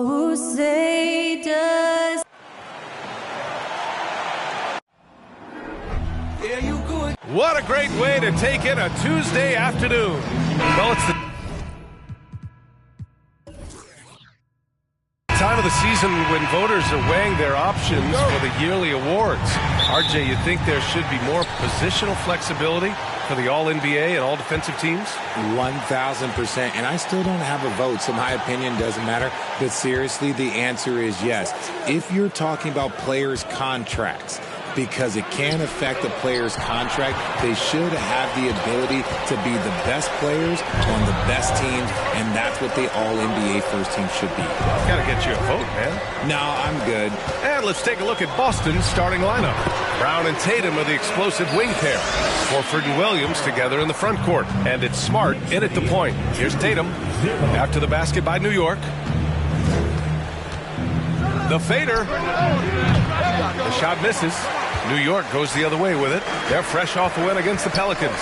Oh, say does. What a great way to take in a Tuesday afternoon. Well, it's the time of the season when voters are weighing their options for the yearly awards. RJ, you think there should be more positional flexibility for the All-NBA and all-defensive teams? 1,000%. And I still don't have a vote, so my opinion doesn't matter. But seriously, the answer is yes. If you're talking about players' contracts, because it can affect the player's contract, they should have the ability to be the best players on the best teams, and that's what the All-NBA first team should be. Got to get you a vote, man. No, I'm good. And let's take a look at Boston's starting lineup. Brown and Tatum are the explosive wing pair. Horford and Williams together in the front court. And it's Smart in at the point. Here's Tatum. After the basket by New York. The fader. The shot misses. New York goes the other way with it. They're fresh off the win against the Pelicans.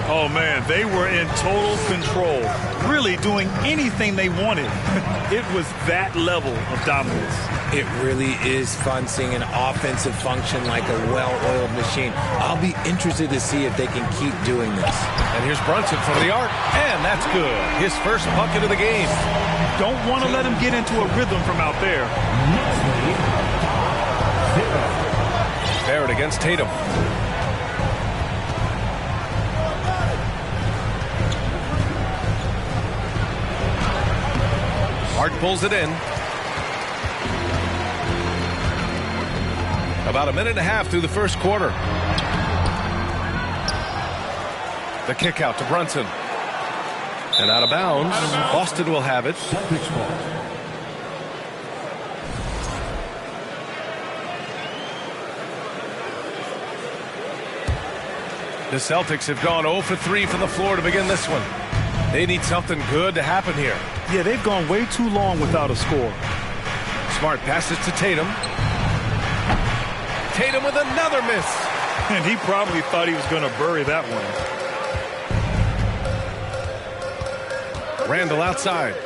Oh, man, they were in total control, really doing anything they wanted. It was that level of dominance. It really is fun seeing an offensive function like a well-oiled machine. I'll be interested to see if they can keep doing this. And here's Brunson from the arc, and that's good. His first bucket of the game. Don't want to let him get into a rhythm from out there. Barrett against Tatum. Hart pulls it in. About a minute and a half through the first quarter. The kick out to Brunson. And out of bounds. Boston will have it. The Celtics have gone 0 for 3 from the floor to begin this one. They need something good to happen here. Yeah, they've gone way too long without a score. Smart passes to Tatum. Tatum with another miss. And he probably thought he was going to bury that one. Randall outside.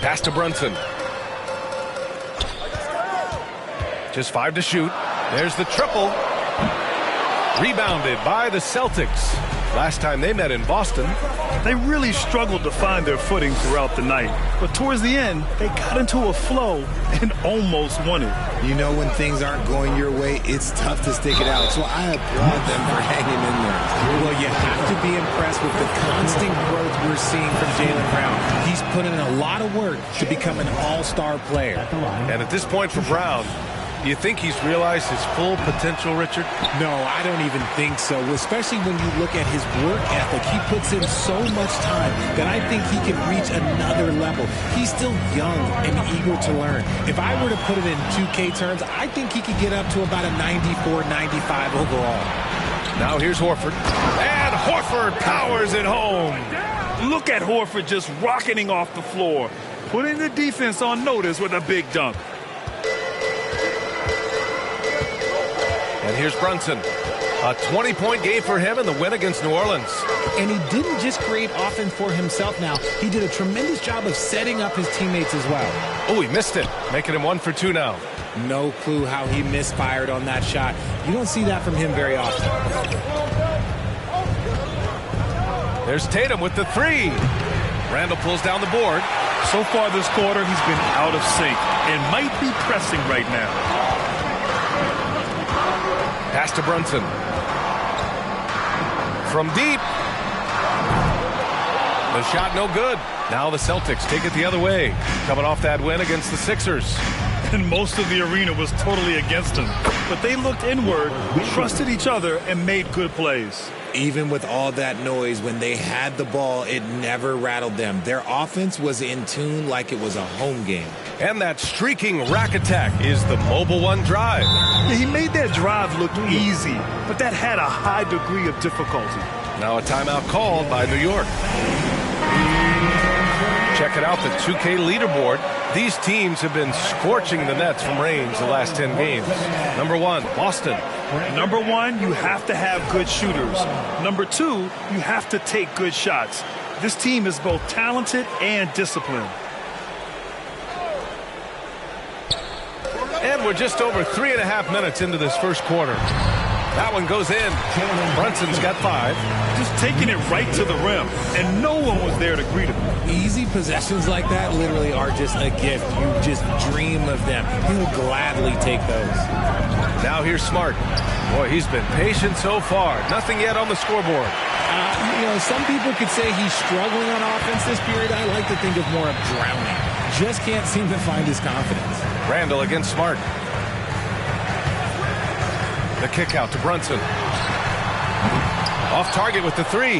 Pass to Brunson. Just 5 to shoot. There's the triple. Rebounded by the Celtics. Last time they met in Boston. They really struggled to find their footing throughout the night. But towards the end, they got into a flow and almost won it. You know, when things aren't going your way, it's tough to stick it out. So I applaud them for hanging in there. Well, you have to be impressed with the constant growth we're seeing from Jaylen Brown. He's put in a lot of work to become an all-star player. And at this point for Brown, do you think he's realized his full potential, Richard? No, I don't even think so, especially when you look at his work ethic. He puts in so much time that I think he can reach another level. He's still young and eager to learn. If I were to put it in 2K terms, I think he could get up to about a 94, 95 overall. Now here's Horford. And Horford powers it home. Look at Horford just rocketing off the floor, putting the defense on notice with a big dunk. And here's Brunson. A 20-point game for him in the win against New Orleans. And he didn't just create offense for himself now. He did a tremendous job of setting up his teammates as well. Oh, he missed it, making him 1 for 2 now. No clue how he misfired on that shot. You don't see that from him very often. There's Tatum with the 3. Randall pulls down the board. So far this quarter, he's been out of sync and might be pressing right now. Pass to Brunson. From deep. The shot no good. Now the Celtics take it the other way. Coming off that win against the Sixers. And most of the arena was totally against them. But they looked inward, trusted each other, and made good plays. Even with all that noise, when they had the ball, it never rattled them. Their offense was in tune like it was a home game. And that streaking rack attack is the Mobile One drive. Yeah, he made that drive look easy, but that had a high degree of difficulty. Now a timeout called by New York. Checking out the 2K leaderboard. These teams have been scorching the nets from range the last 10 games. Number 1, Boston. Number 1, you have to have good shooters. Number 2, you have to take good shots. This team is both talented and disciplined. And we're just over 3.5 minutes into this first quarter. That one goes in. Brunson's got 5. Just taking it right to the rim, and no one was there to greet him. Easy possessions like that literally are just a gift. You just dream of them. He'll gladly take those. Now here's Smart. Boy, he's been patient so far. Nothing yet on the scoreboard. Some people could say he's struggling on offense this period. I like to think of more of drowning. Just can't seem to find his confidence. Randall against Smart. The kick out to Brunson. Off target with the 3.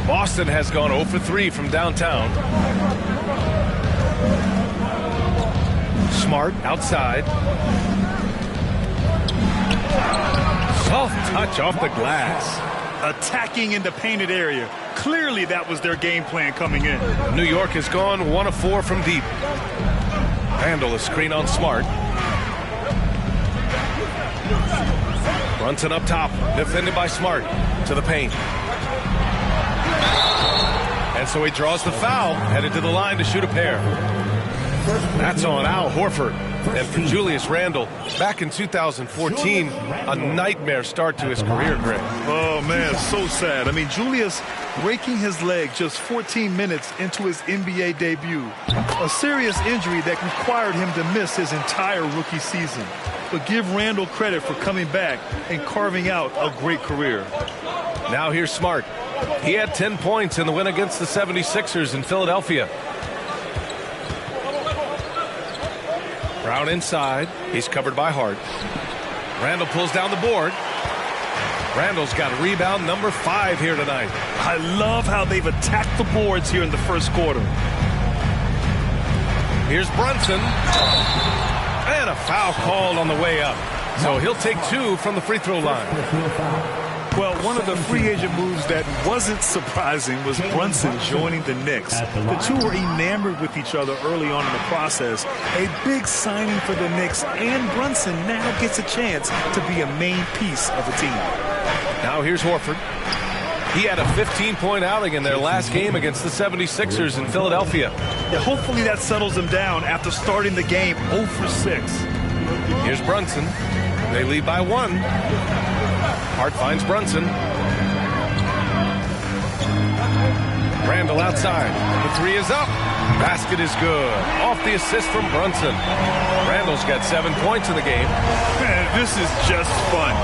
Boston has gone 0 for 3 from downtown. Smart outside. Soft touch off the glass. Attacking in the painted area. Clearly that was their game plan coming in. New York has gone 1 of 4 from deep. Randall a screen on Smart. Brunson up top, defended by Smart, to the paint. And so he draws the foul, headed to the line to shoot a pair. That's on Al Horford. And for Julius Randle, back in 2014, a nightmare start to his career, Greg. Oh, man, so sad. I mean, Julius breaking his leg just 14 minutes into his NBA debut. A serious injury that required him to miss his entire rookie season. But give Randle credit for coming back and carving out a great career. Now here's Smart. He had 10 points in the win against the 76ers in Philadelphia. Brown inside. He's covered by Hart. Randle pulls down the board. Randle's got rebound number 5 here tonight. I love how they've attacked the boards here in the first quarter. Here's Brunson. And a foul called on the way up. So he'll take 2 from the free throw line. Well, one of the free agent moves that wasn't surprising was Brunson joining the Knicks. The two were enamored with each other early on in the process. A big signing for the Knicks, and Brunson now gets a chance to be a main piece of the team. Now here's Horford. He had a 15-point outing in their last game against the 76ers in Philadelphia. Yeah, hopefully that settles him down after starting the game 0 for 6. Here's Brunson. They lead by 1. Hart finds Brunson. Randle outside. The 3 is up. Basket is good. Off the assist from Brunson. Randle's got 7 points in the game. Man, this is just fun.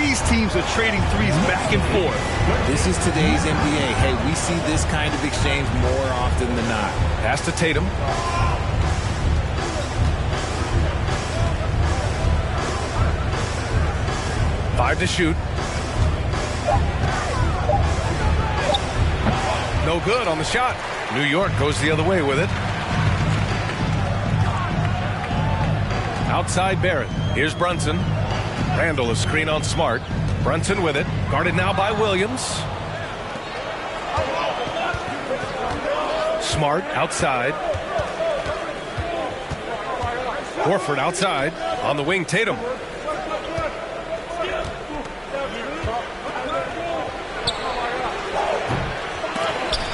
These teams are trading threes back and forth. This is today's NBA. Hey, we see this kind of exchange more often than not. Pass to Tatum. Five to shoot. No good on the shot. New York goes the other way with it. Outside Barrett. Here's Brunson. Randle a screen on Smart. Brunson with it. Guarded now by Williams. Smart outside. Horford outside. On the wing, Tatum.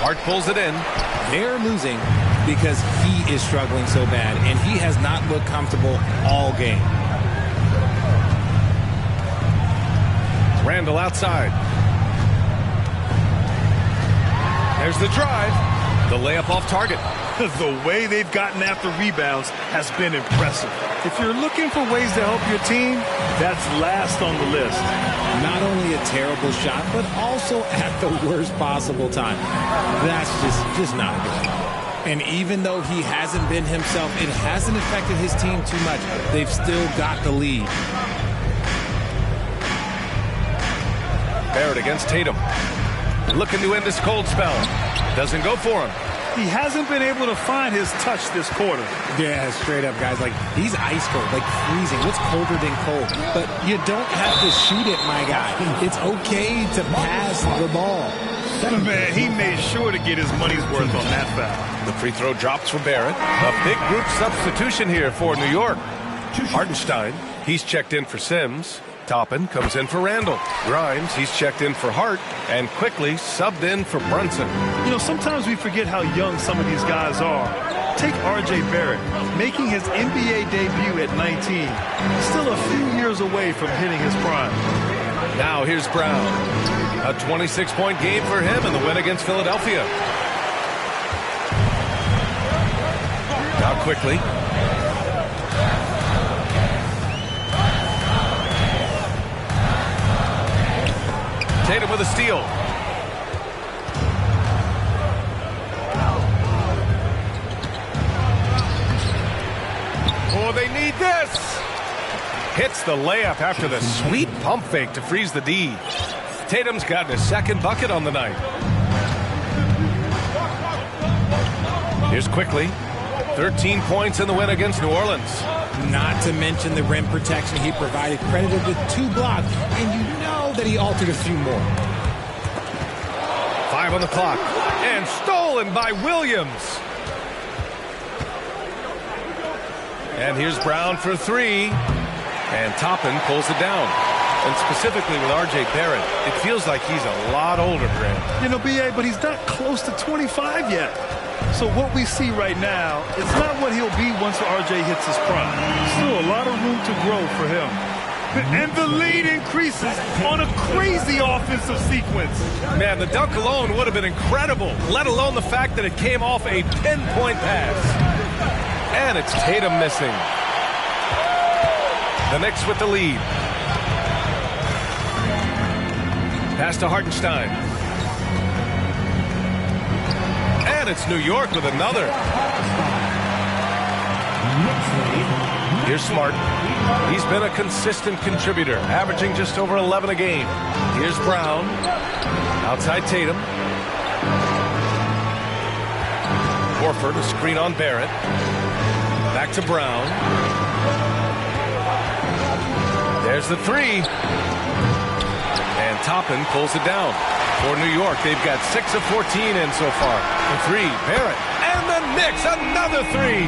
Hart pulls it in. They're losing because he is struggling so bad, and he has not looked comfortable all game. Randle outside. There's the drive. The layup off target. The way they've gotten after rebounds has been impressive. If you're looking for ways to help your team, that's last on the list. Not only a terrible shot, but also at the worst possible time. That's just not good. And even though he hasn't been himself, it hasn't affected his team too much. They've still got the lead. Barrett against Tatum. Looking to end this cold spell. Doesn't go for him. He hasn't been able to find his touch this quarter. Yeah, straight up, guys. Like, he's ice cold, like freezing. What's colder than cold? But you don't have to shoot it, my guy. It's okay to pass the ball. Man, he made sure to get his money's worth on that foul. The free throw drops for Barrett. A big group substitution here for New York. Hartenstein, he's checked in for Sims. Toppin comes in for Randall. Grimes, he's checked in for Hart, and quickly subbed in for Brunson. You know, sometimes we forget how young some of these guys are. Take R.J. Barrett, making his NBA debut at 19. Still a few years away from hitting his prime. Now here's Brown. A 26-point game for him in the win against Philadelphia. Now quickly. Tatum with a steal. Oh, they need this. Hits the layup after the sweet pump fake to freeze the D. Tatum's gotten his second bucket on the night. Here's quickly. 13 points in the win against New Orleans. Not to mention the rim protection he provided, credited with 2 blocks, and you know that he altered a few more. 5 on the clock, and stolen by Williams. And here's Brown for 3, and Toppin pulls it down. And specifically with R.J. Barrett, it feels like he's a lot older, Grant. You know, B.A., but he's not close to 25 yet. So what we see right now, it's not what he'll be once R.J. hits his prime. Still a lot of room to grow for him. And the lead increases on a crazy offensive sequence. Man, the dunk alone would have been incredible, let alone the fact that it came off a pinpoint pass. And it's Tatum missing. The Knicks with the lead. Pass to Hartenstein. And it's New York with another. Here's Smart. He's been a consistent contributor, averaging just over 11 a game. Here's Brown. Outside Tatum. Horford, a screen on Barrett. Back to Brown. There's the 3. And Toppin pulls it down. For New York, they've got 6 of 14 in so far. The 3, Barrett. And the Knicks, another 3.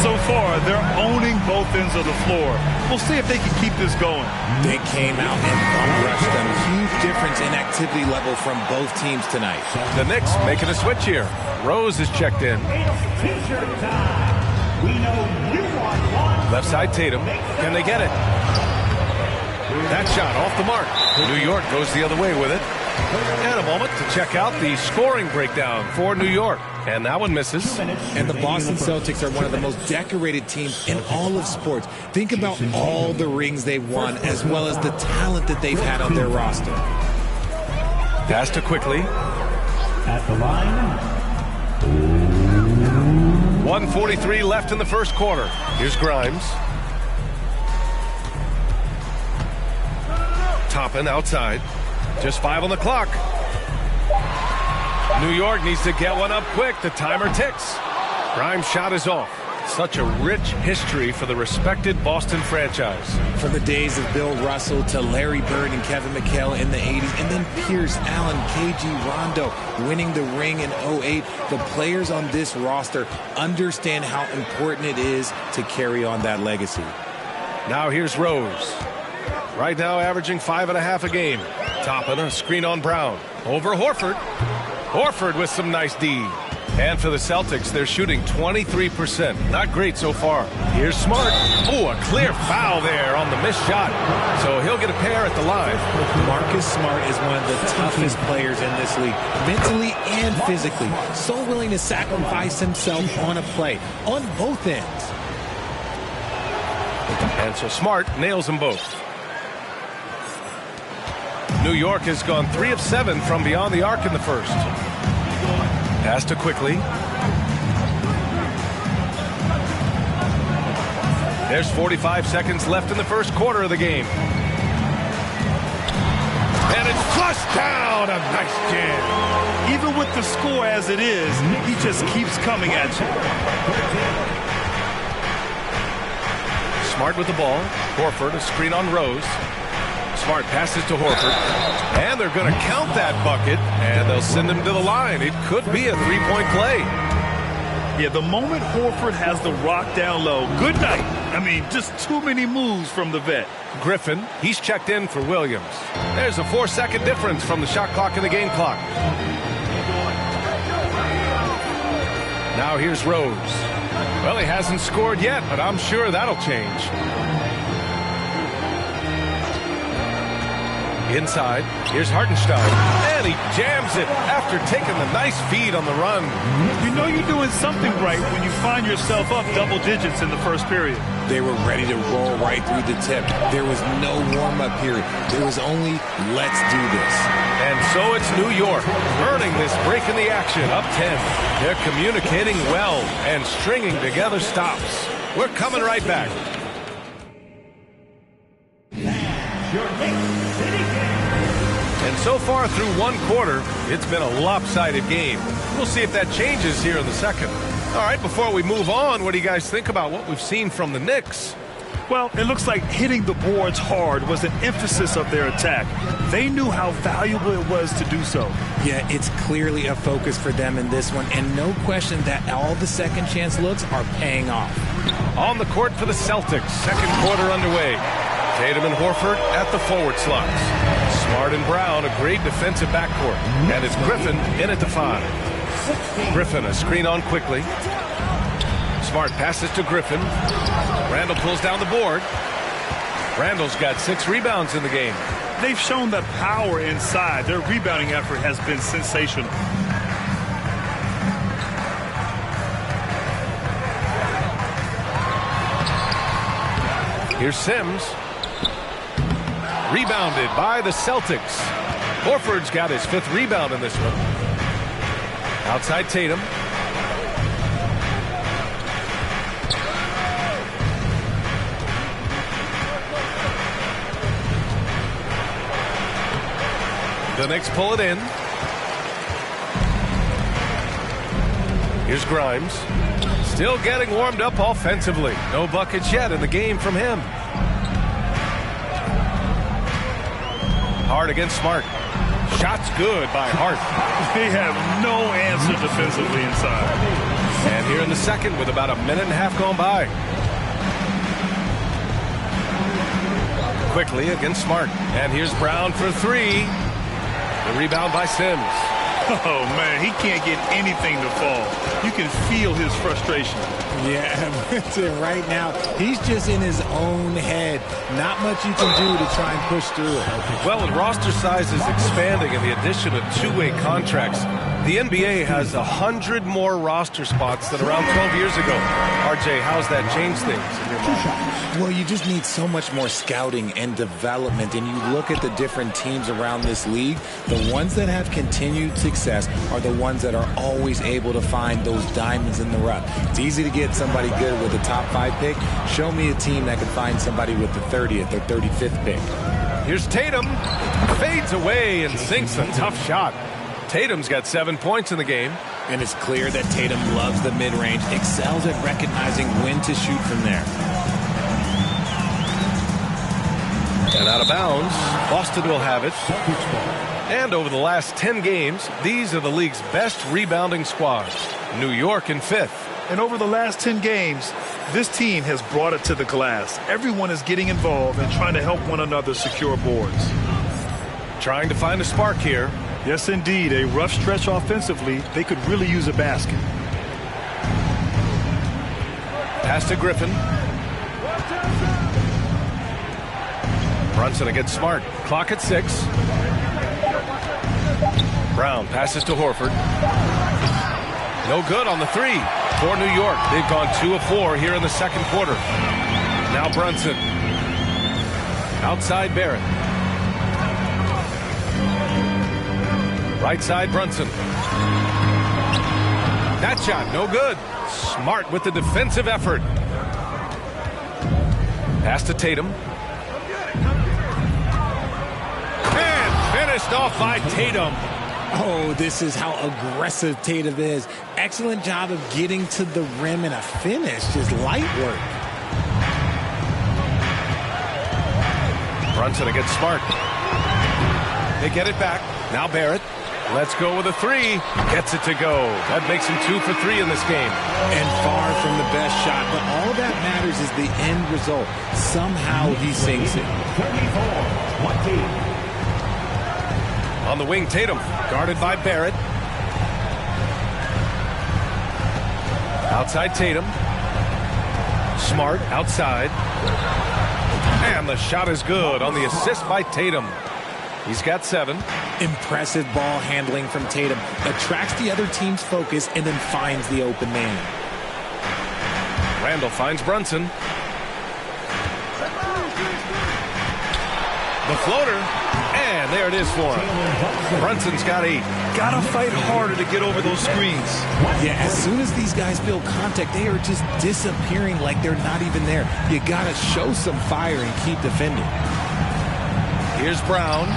So far, they're owning both ends of the floor. We'll see if they can keep this going. They came out and bum-rushed them. Huge difference in activity level from both teams tonight. The Knicks making a switch here. Rose is checked in. Left side Tatum. Can they get it? That shot off the mark. New York goes the other way with it. And a moment to check out the scoring breakdown for New York. And that one misses. And the Boston Celtics are one of the most decorated teams in all of sports. Think about all the rings they've won, as well as the talent that they've had on their roster. Pass to quickly. At the line. 1:43 left in the first quarter. Here's Grimes. Toppin outside. Just 5 on the clock. New York needs to get one up quick. The timer ticks. Grimes' shot is off. Such a rich history for the respected Boston franchise. From the days of Bill Russell to Larry Bird and Kevin McHale in the 80s, and then Pierce, Allen, KG, Rondo winning the ring in 08, the players on this roster understand how important it is to carry on that legacy. Now here's Rose. Right now averaging 5.5 a game. Toppin a screen on Brown. Over Horford. Horford with some nice D. And for the Celtics, they're shooting 23%. Not great so far. Here's Smart. Oh, a clear foul there on the missed shot. So he'll get a pair at the line. Marcus Smart is one of the toughest players in this league, mentally and physically. So willing to sacrifice himself on a play, on both ends. And so Smart nails them both. New York has gone 3 of 7 from beyond the arc in the first. Pass to quickly. There's 45 seconds left in the first quarter of the game. And it's flushed down. A nice jam. Even with the score as it is, he just keeps coming at you. Smart with the ball. Horford, a screen on Rose. Smart passes to Horford. And they're going to count that bucket. And they'll send him to the line. It could be a 3-point play. Yeah, the moment Horford has the rock down low, good night. I mean, just too many moves from the vet. Griffin, he's checked in for Williams. There's a 4-second difference from the shot clock and the game clock. Now here's Rose. Well, he hasn't scored yet, but I'm sure that'll change. Inside, here's Hartenstein, and he jams it after taking the nice feed on the run. You know you're doing something right when you find yourself up double digits in the first period. They were ready to roll right through the tip. There was no warm-up period. There was only, let's do this. And so it's New York, earning this break in the action, up 10. They're communicating well and stringing together stops. We're coming right back. And so far through one quarter, it's been a lopsided game. We'll see if that changes here in the second. All right, before we move on, what do you guys think about what we've seen from the Knicks? Well, it looks like hitting the boards hard was an emphasis of their attack. They knew how valuable it was to do so. Yeah, it's clearly a focus for them in this one, and no question that all the second chance looks are paying off. On the court for the Celtics, second quarter underway. Tatum and Horford at the forward slots. Smart and Brown, a great defensive backcourt. And it's Griffin in at the 5. Griffin, a screen on quickly. Smart passes to Griffin. Randall pulls down the board. Randall's got 6 rebounds in the game. They've shown the power inside. Their rebounding effort has been sensational. Here's Sims. Rebounded by the Celtics. Horford's got his 5th rebound in this one. Outside Tatum. The Knicks pull it in. Here's Grimes. Still getting warmed up offensively. No buckets yet in the game from him. Hart against Smart. Shot's good by Hart. They have no answer defensively inside. And here in the second with about a minute and a half gone by. Quickly against Smart. And here's Brown for 3. The rebound by Sims. Oh, man, he can't get anything to fall. You can feel his frustration. Yeah, right now, he's just in his own head. Not much you can do to try and push through it. Well, with roster size is expanding and the addition of 2-way contracts, the NBA has 100 more roster spots than around 12 years ago. RJ, how's that changed things in your mind? Well, you just need so much more scouting and development, and you look at the different teams around this league, the ones that have continued success are the ones that are always able to find those diamonds in the rough. It's easy to get somebody good with a top 5 pick. Show me a team that can find somebody with the 30th or 35th pick. Here's Tatum. Fades away and sinks a tough shot. Tatum's got 7 points in the game. And it's clear that Tatum loves the mid-range, excels at recognizing when to shoot from there. And out of bounds, Boston will have it. And over the last 10 games, these are the league's best rebounding squads. New York in 5th. And over the last 10 games, this team has brought it to the glass. Everyone is getting involved and trying to help one another secure boards. Trying to find a spark here. Yes, indeed. A rough stretch offensively. They could really use a basket. Pass to Griffin. Brunson against Smart. Clock at 6. Brown passes to Horford. No good on the 3 for New York. They've gone 2 of 4 here in the second quarter. Now Brunson. Outside Barrett. Right side Brunson. That shot, no good. Smart with the defensive effort. Pass to Tatum. And finished off by Tatum. Oh, this is how aggressive Tatum is. Excellent job of getting to the rim and a finish. Just light work. Brunson against Smart. They get it back. Now Barrett. Let's go with a three. Gets it to go. That makes him 2 for 3 in this game. And far from the best shot, but all that matters is the end result. Somehow he sinks it. 34-20. On the wing, Tatum, guarded by Barrett. Outside Tatum. Smart outside. And the shot is good on the assist by Tatum. He's got 7. Impressive ball handling from Tatum. Attracts the other team's focus and then finds the open man. Randall finds Brunson. The floater. And there it is for him. Brunson's got 8. Gotta fight harder to get over those screens. Yeah, as soon as these guys feel contact, they are just disappearing like they're not even there. You gotta show some fire and keep defending. Here's Brown.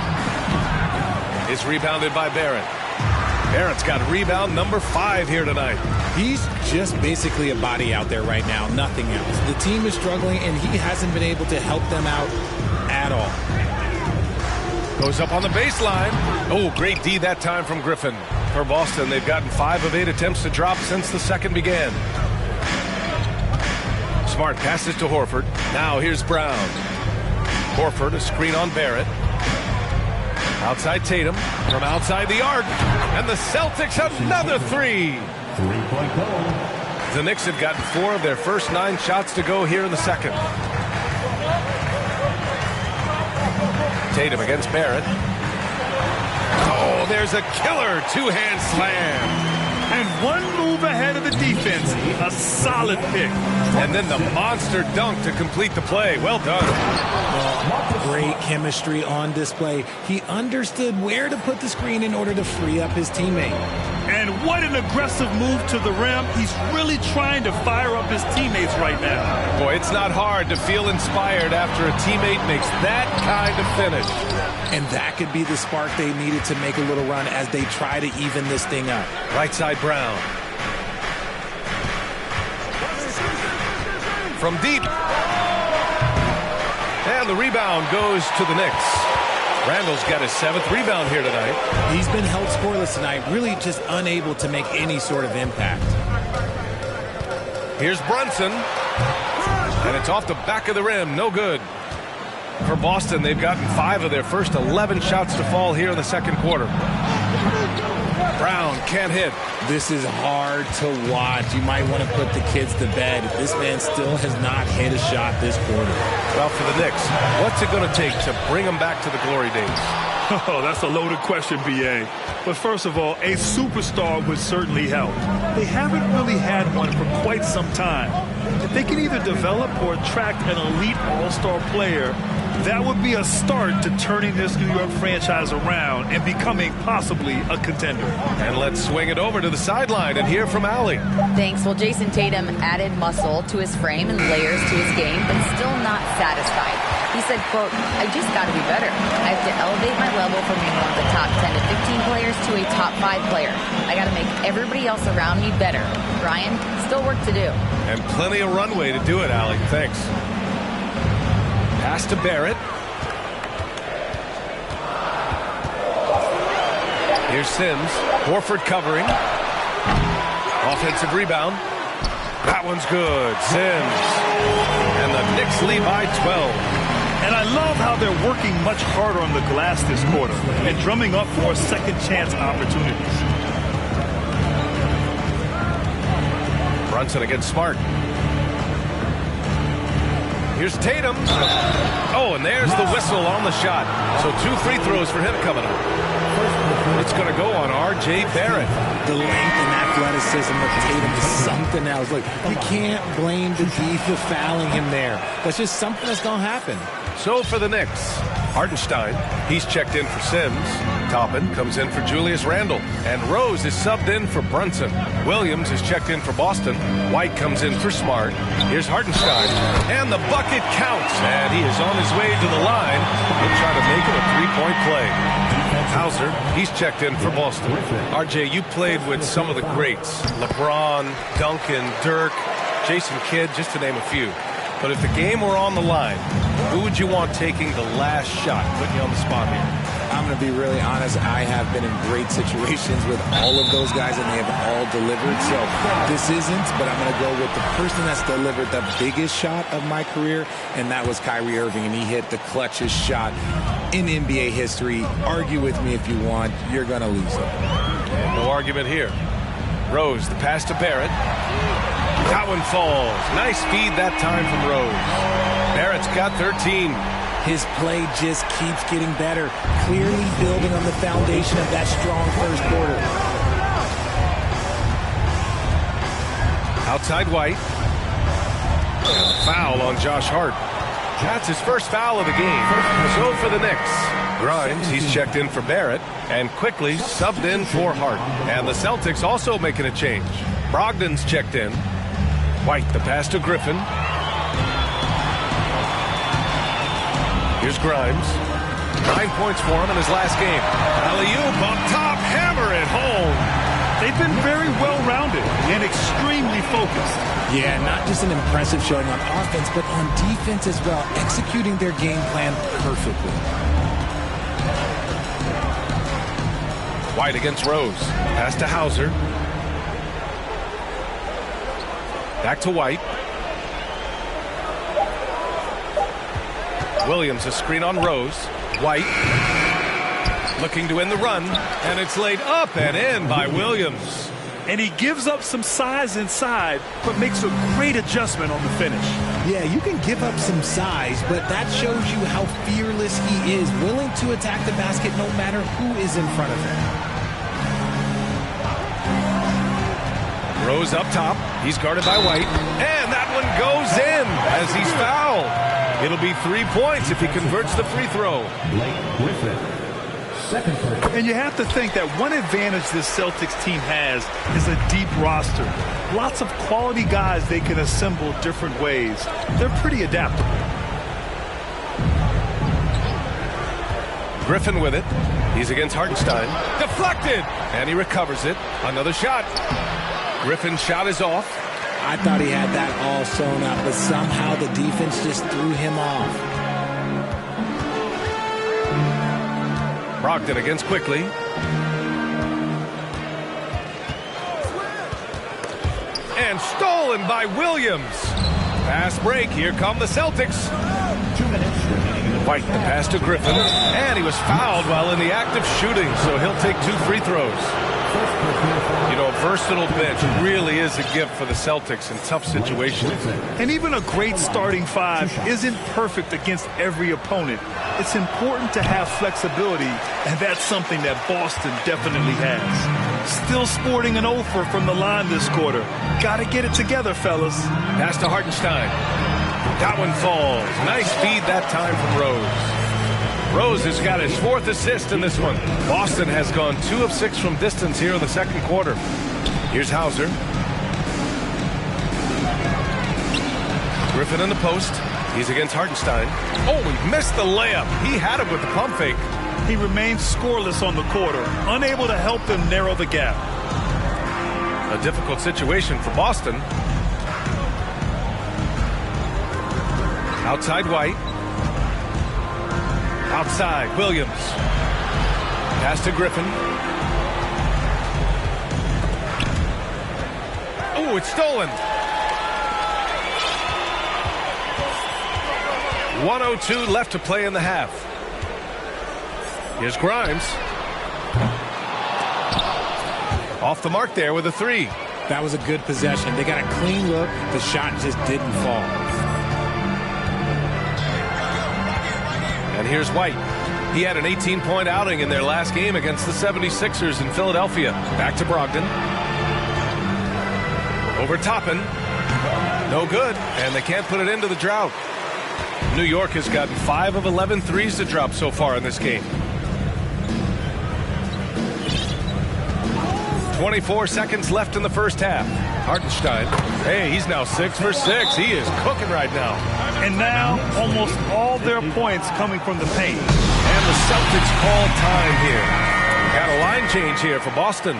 Is rebounded by Barrett. Barrett's got rebound number 5 here tonight. He's just basically a body out there right now, nothing else. The team is struggling, and he hasn't been able to help them out at all. Goes up on the baseline. Oh, great D that time from Griffin. For Boston, they've gotten 5 of 8 attempts to drop since the second began. Smart passes to Horford. Now here's Brown. Horford, a screen on Barrett. Outside Tatum, from outside the arc. And the Celtics another 3. 3-point goal. The Knicks have gotten 4 of their first 9 shots to go here in the second. Tatum against Barrett. Oh, there's a killer 2-hand slam. And one move ahead of the defense. A solid pick. And then the monster dunk to complete the play. Well done. Great chemistry on display. He understood where to put the screen in order to free up his teammate. And what an aggressive move to the rim. He's really trying to fire up his teammates right now. Boy, it's not hard to feel inspired after a teammate makes that kind of finish. And that could be the spark they needed to make a little run as they try to even this thing up. Right side Brown. From deep. And the rebound goes to the Knicks. Randall's got his 7th rebound here tonight. He's been held scoreless tonight, really just unable to make any sort of impact. Here's Brunson. And it's off the back of the rim. No good. For Boston, they've gotten 5 of their first 11 shots to fall here in the second quarter. Brown can't hit. This is hard to watch. You might want to put the kids to bed. This man still has not hit a shot this quarter. Well, for the Knicks, what's it going to take to bring them back to the glory days? Oh, that's a loaded question, B.A. But first of all, a superstar would certainly help. They haven't really had one for quite some time. If they can either develop or attract an elite all-star player, that would be a start to turning this New York franchise around and becoming possibly a contender. And let's swing it over to the sideline and hear from Allie. Thanks. Well, Jason Tatum added muscle to his frame and layers to his game, but still not satisfied. He said, quote, "I just got to be better. I have to elevate my level from being one of the top 10 to 15 players to a top 5 player. I got to make everybody else around me better. Brian, still work to do." And plenty of runway to do it, Allie. Thanks. Pass to Barrett. Here's Sims. Horford covering. Offensive rebound. That one's good. Sims. And the Knicks lead by 12. And I love how they're working much harder on the glass this quarter and drumming up more second chance opportunities. Brunson against Smart. Here's Tatum. Oh, and there's the whistle on the shot. So 2 free throws for him coming up. It's going to go on R.J. Barrett. The length and athleticism of Tatum is something else. Look, you can't blame the D for fouling him there. That's just something that's going to happen. So for the Knicks, Hartenstein, he's checked in for Sims. Toppin comes in for Julius Randle. And Rose is subbed in for Brunson. Williams is checked in for Boston. White comes in for Smart. Here's Hartenstein. And the bucket counts. And he is on his way to the line. He'll try to make it a 3-point play. Hauser, he's checked in for Boston. RJ, you played with some of the greats. LeBron, Duncan, Dirk, Jason Kidd, just to name a few. But if the game were on the line, who would you want taking the last shot? Putting you on the spot here. I'm I'm going to be really honest. I have been in great situations with all of those guys, and they have all delivered. So this isn't, but I'm going to go with the person that's delivered the biggest shot of my career, and that was Kyrie Irving, and he hit the clutchest shot in NBA history. Argue with me if you want. You're going to lose it. And no argument here. Rose, the pass to Barrett. That one falls. Nice feed that time from Rose. Barrett's got 13. His play just keeps getting better, clearly building on the foundation of that strong first quarter. Outside White. Foul on Josh Hart. That's his first foul of the game. So for the Knicks. Grimes, he's checked in for Barrett, and quickly subbed in for Hart. And the Celtics also making a change. Brogdon's checked in. White, the pass to Griffin. Here's Grimes. 9 points for him in his last game. Alley-oop up top, hammer it home. They've been very well-rounded and extremely focused. Yeah, not just an impressive showing on offense, but on defense as well, executing their game plan perfectly. White against Rose. Pass to Hauser. Back to White. Williams, a screen on Rose. White looking to end the run, and it's laid up and in by Williams. And he gives up some size inside, but makes a great adjustment on the finish. Yeah, you can give up some size, but that shows you how fearless he is, willing to attack the basket no matter who is in front of him. Rose up top. He's guarded by White, and that one goes in as he's fouled. It'll be 3 points if he converts the free throw. And you have to think that one advantage this Celtics team has is a deep roster. Lots of quality guys they can assemble different ways. They're pretty adaptable. Griffin with it. He's against Hartenstein. Deflected! And he recovers it. Another shot. Griffin's shot is off. I thought he had that all sewn up, but somehow the defense just threw him off. Brogdon against Quickly. And stolen by Williams. Pass break. Here come the Celtics. 2 minutes remaining. White, the pass to Griffin. And he was fouled while in the act of shooting, so he'll take 2 free throws. You know, a versatile bench really is a gift for the Celtics in tough situations. And even a great starting five isn't perfect against every opponent. It's important to have flexibility, and that's something that Boston definitely has. Still sporting an offer from the line this quarter. Got to get it together, fellas. Pass to Hartenstein. That one falls. Nice feed that time from Rose. Rose has got his 4th assist in this one. Boston has gone 2 of 6 from distance here in the second quarter. Here's Hauser. Griffin in the post. He's against Hartenstein. Oh, he missed the layup. He had him with the pump fake. He remains scoreless on the quarter, unable to help them narrow the gap. A difficult situation for Boston. Outside White. Outside, Williams. Pass to Griffin. Oh, it's stolen. 1:02 left to play in the half. Here's Grimes. Off the mark there with a 3. That was a good possession. They got a clean look. The shot just didn't fall. And here's White. He had an 18-point outing in their last game against the 76ers in Philadelphia. Back to Brogdon. Over Toppin. No good, and they can't put it into the drought. New York has gotten 5 of 11 threes to drop so far in this game. 24 seconds left in the first half. Hartenstein. Hey, he's now 6 for 6. He is cooking right now. And now, almost all their points coming from the paint. And the Celtics call time here. Got a line change here for Boston.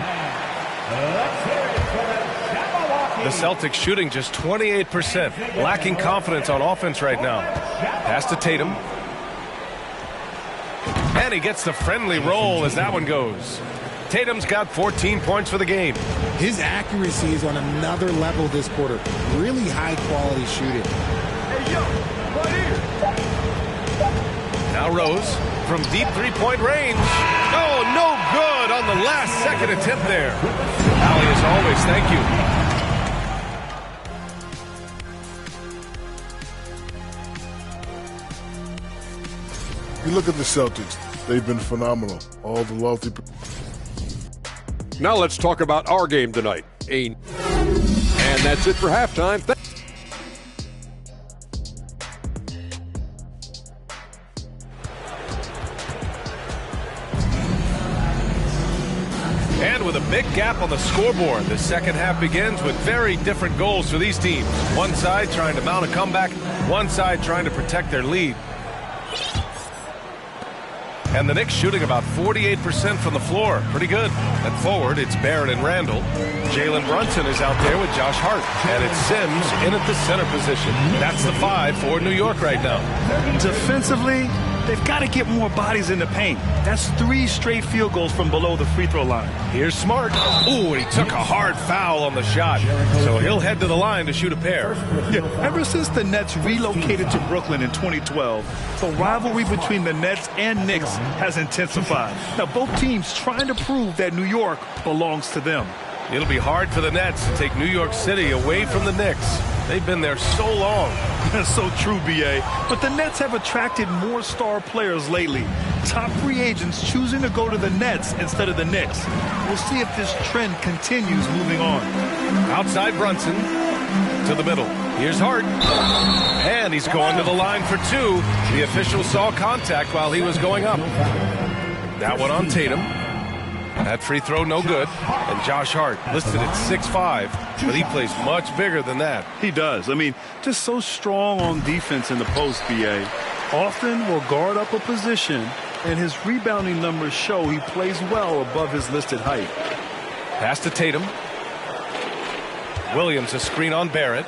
The Celtics shooting just 28%. Lacking confidence on offense right now. Pass to Tatum. And he gets the friendly roll as that one goes. Tatum's got 14 points for the game. His accuracy is on another level this quarter. Really high-quality shooting. Hey, yo, right here. Now Rose from deep three-point range. Oh, no good on the last second attempt there. Allie, as always, thank You look at the Celtics. They've been phenomenal. All the lofty... Now let's talk about our game tonight. And that's it for halftime. And with a big gap on the scoreboard, the second half begins with very different goals for these teams. One side trying to mount a comeback, one side trying to protect their lead. And the Knicks shooting about 48% from the floor. Pretty good. At forward, it's Barrett and Randall. Jalen Brunson is out there with Josh Hart. And it's Sims in at the center position. That's the 5 for New York right now. Defensively, they've got to get more bodies in the paint. That's 3 straight field goals from below the free throw line. Here's Smart. Ooh, he took a hard foul on the shot. So he'll head to the line to shoot a pair. Yeah, ever since the Nets relocated to Brooklyn in 2012, the rivalry between the Nets and Knicks has intensified. Now, both teams trying to prove that New York belongs to them. It'll be hard for the Nets to take New York City away from the Knicks. They've been there so long. That's so true, B.A. But the Nets have attracted more star players lately. Top free agents choosing to go to the Nets instead of the Knicks. We'll see if this trend continues moving on. Outside Brunson to the middle. Here's Hart. And he's going to the line for 2. The official saw contact while he was going up. That one on Tatum. That free throw no good. And Josh Hart listed at 6'5", but he plays much bigger than that. He does. I mean, just so strong on defense in the post, B.A. Often will guard up a position, and his rebounding numbers show he plays well above his listed height. Pass to Tatum. Williams a screen on Barrett.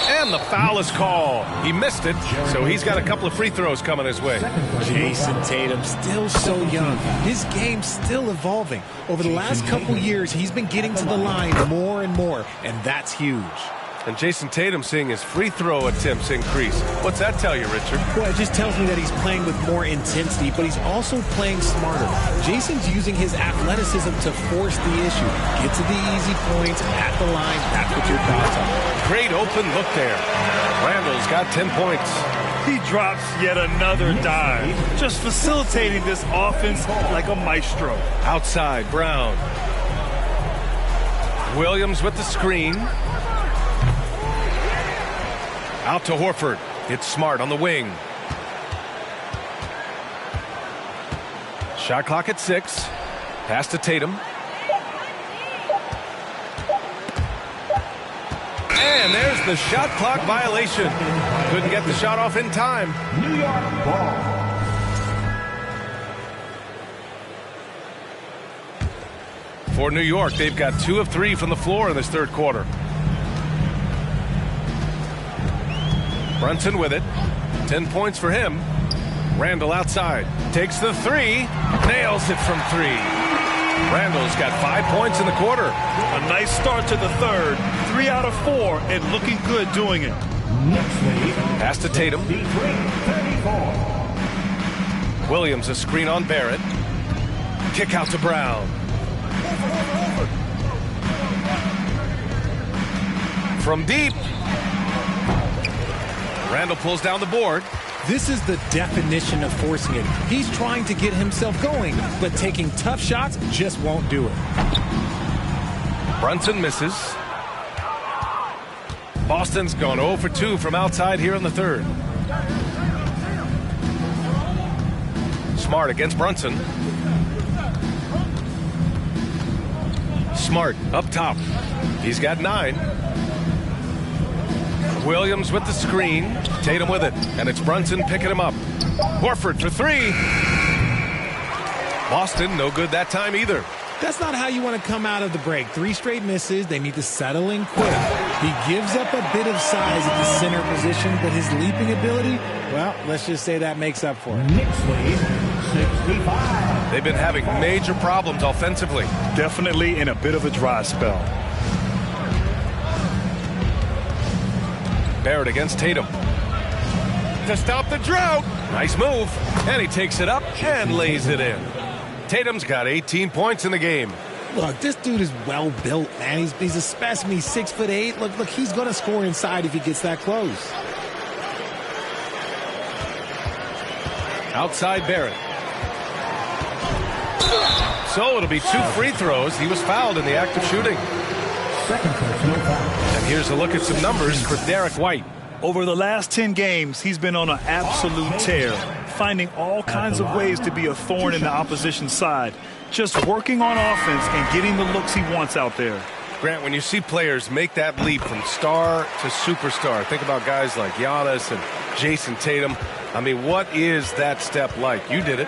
And the foul is called. He missed it, so he's got a couple of free throws coming his way. Jason Tatum, still so young. His game's still evolving. Over the last couple years, he's been getting to the line more and more, and that's huge. And Jason Tatum seeing his free throw attempts increase. What's that tell you, Richard? Well, it just tells me that he's playing with more intensity, but he's also playing smarter. Jason's using his athleticism to force the issue. Get to the easy points at the line. That's what your thoughts are. Great open look there. Randall's got 10 points. He drops yet another dime, just facilitating this offense like a maestro. Outside, Brown. Williams with the screen. Out to Horford. It's Smart on the wing. Shot clock at 6. Pass to Tatum. And there's the shot clock violation. Couldn't get the shot off in time. New York ball. For New York, they've got 2 of 3 from the floor in this third quarter. Brunson with it. 10 points for him. Randall outside. Takes the 3. Nails it from 3. Randall's got 5 points in the quarter. A nice start to the third. 3 out of 4 and looking good doing it. Pass to Tatum. Williams a screen on Barrett. Kick out to Brown. From deep. Randall pulls down the board. This is the definition of forcing it. He's trying to get himself going, but taking tough shots just won't do it. Brunson misses. Boston's gone 0 for 2 from outside here in the third. Smart against Brunson. Smart up top. He's got 9. Williams with the screen. Tatum with it. And it's Brunson picking him up. Horford for 3. Boston no good that time either. That's not how you want to come out of the break. 3 straight misses. They need to settle in quick. He gives up a bit of size at the center position, but his leaping ability, well, let's just say that makes up for it. Knicks lead 65. They've been having major problems offensively. Definitely in a bit of a dry spell. Barrett against Tatum. To stop the drought. Nice move. And he takes it up and lays it in. Tatum's got 18 points in the game. Look, this dude is well built, man. He's a specimen. He's 6'8". Look, he's going to score inside if he gets that close. Outside Barrett. So it'll be 2 free throws. He was fouled in the act of shooting. Second personal foul. And here's a look at some numbers for Derek White. Over the last 10 games, he's been on an absolute tear, finding all kinds of ways to be a thorn in the opposition side, just working on offense and getting the looks he wants out there. Grant, when you see players make that leap from star to superstar, think about guys like Giannis and Jason Tatum. I mean, what is that step like? You did it.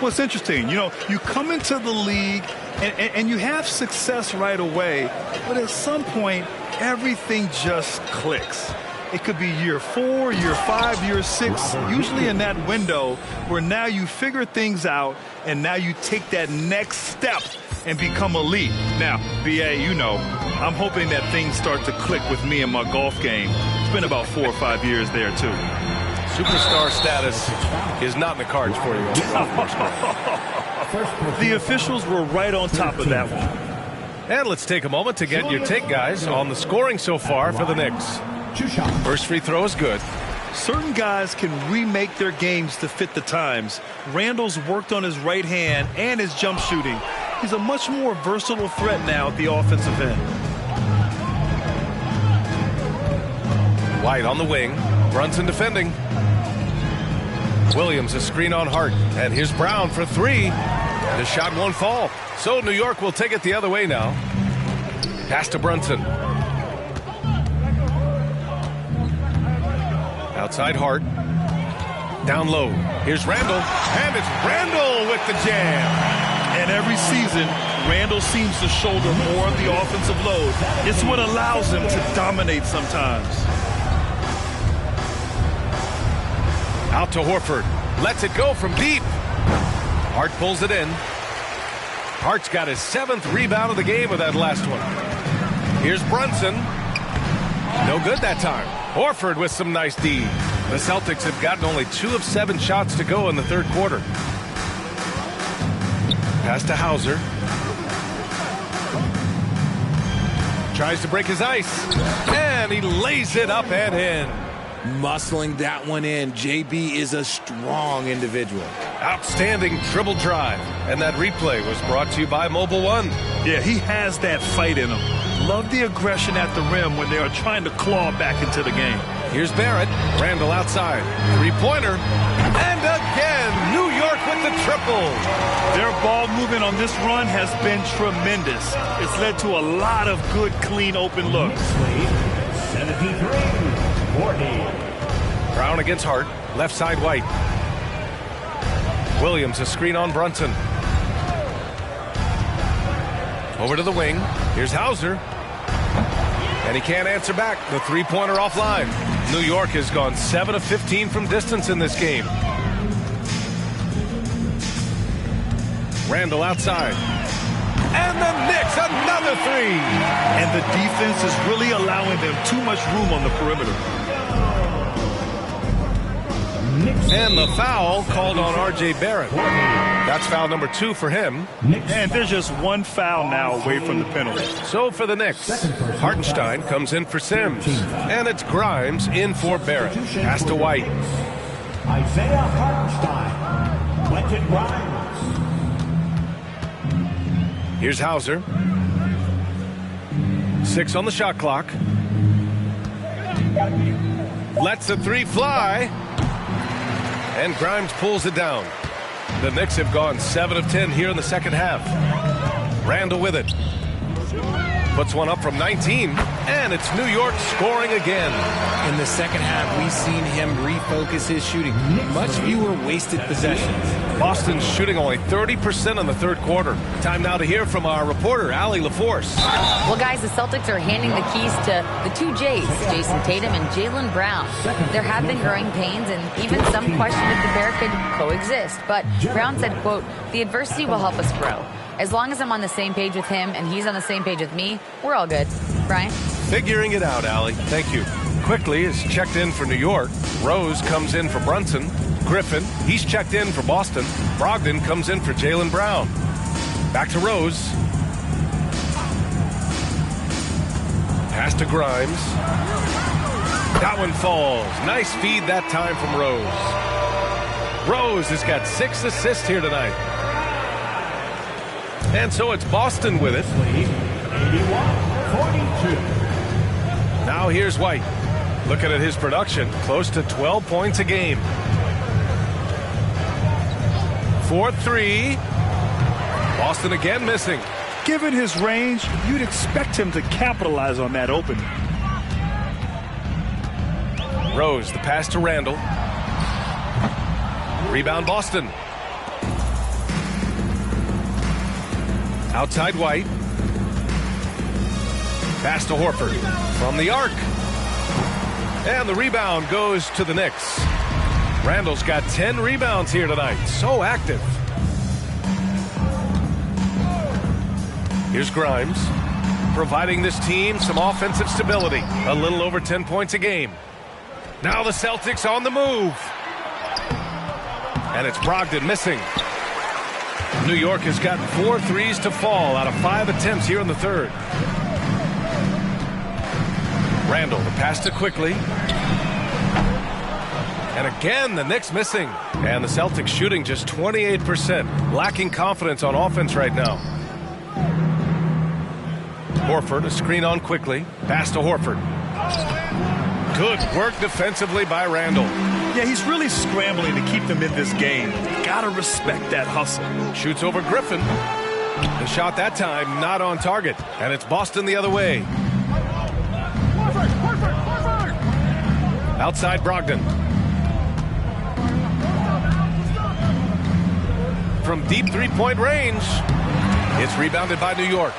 Well, it's interesting. You know, you come into the league and you have success right away, but at some point, everything just clicks. It could be year 4, year 5, year 6, usually in that window where now you figure things out and now you take that next step and become elite. Now, BA, you know, I'm hoping that things start to click with me in my golf game. It's been about 4 or 5 years there, too. Superstar status is not in the cards for you. The officials were right on top of that one. And let's take a moment to get your take, guys, on the scoring so far for the Knicks. First free throw is good. Certain guys can remake their games to fit the times. Randall's worked on his right hand and his jump shooting. He's a much more versatile threat now at the offensive end. White on the wing. Brunson defending. Williams a screen on Hart. And here's Brown for 3. The shot won't fall. So New York will take it the other way now. Pass to Brunson. Outside Hart. Down low. Here's Randall. And it's Randall with the jam. And every season, Randall seems to shoulder more of the offensive load. It's what allows him to dominate sometimes. Out to Horford. Lets it go from deep. Hart pulls it in. Hart's got his 7th rebound of the game with that last one. Here's Brunson. No good that time. Horford with some nice D. The Celtics have gotten only 2 of 7 shots to go in the third quarter. Pass to Hauser. Tries to break his ice. And he lays it up and in. Muscling that one in. JB is a strong individual. Outstanding dribble drive. And that replay was brought to you by Mobile One. Yeah, he has that fight in him. Love the aggression at the rim when they are trying to claw back into the game. Here's Barrett. Randall outside. 3-pointer. And again, New York with the triple. Their ball movement on this run has been tremendous. It's led to a lot of good, clean, open looks. 73-40. Brown against Hart. Left side White. Williams a screen on Brunson. Over to the wing. Here's Hauser. And he can't answer back. The 3-pointer offline. New York has gone 7 of 15 from distance in this game. Randall outside. And the Knicks, another 3. And the defense is really allowing them too much room on the perimeter. And the foul called on R.J. Barrett. That's foul number 2 for him. And there's just one foul now away from the penalty. So for the Knicks, Hartenstein comes in for Sims. And it's Grimes in for Barrett. Pass to White. Isaiah Hartenstein. Quentin Grimes. Here's Hauser. 6 on the shot clock. Lets the 3 fly. And Grimes pulls it down. The Knicks have gone 7 of 10 here in the second half. Randall with it. puts one up from 19, and it's New York scoring again. In the second half, we've seen him refocus his shooting. Much fewer wasted possessions. Boston's shooting only 30% in the third quarter. Time now to hear from our reporter, Allie LaForce. Well, guys, the Celtics are handing the keys to the two J's, Jason Tatum and Jaylen Brown. There have been growing pains and even some question if the pair could coexist. But Brown said, quote, "The adversity will help us grow. As long as I'm on the same page with him and he's on the same page with me, we're all good." Brian? Figuring it out, Allie. Thank you. Quickly is checked in for New York. Rose comes in for Brunson. Griffin, he's checked in for Boston. Brogdon comes in for Jaylen Brown. Back to Rose. Pass to Grimes. That one falls. Nice feed that time from Rose. Rose has got 6 assists here tonight. And so it's Boston with it. 81-42. Now here's White. Looking at his production, close to 12 points a game. 4-3. Boston again missing. Given his range, you'd expect him to capitalize on that opening. Rose, the pass to Randall. Rebound Boston. Outside White. Pass to Horford. From the arc. And the rebound goes to the Knicks. Randall's got 10 rebounds here tonight. So active. Here's Grimes. Providing this team some offensive stability. A little over 10 points a game. Now the Celtics on the move. And it's Brogdon missing. New York has gotten 4 threes to fall out of 5 attempts here in the third. Randall, the pass to Quickly. And again, the Knicks missing. And the Celtics shooting just 28%. Lacking confidence on offense right now. Horford, a screen on Quickly. Pass to Horford. Good work defensively by Randall. Yeah, he's really scrambling to keep them in this game. Gotta respect that hustle. Shoots over Griffin. The shot that time not on target. And it's Boston the other way. Outside Brogdon. From deep three-point range. It's rebounded by New York.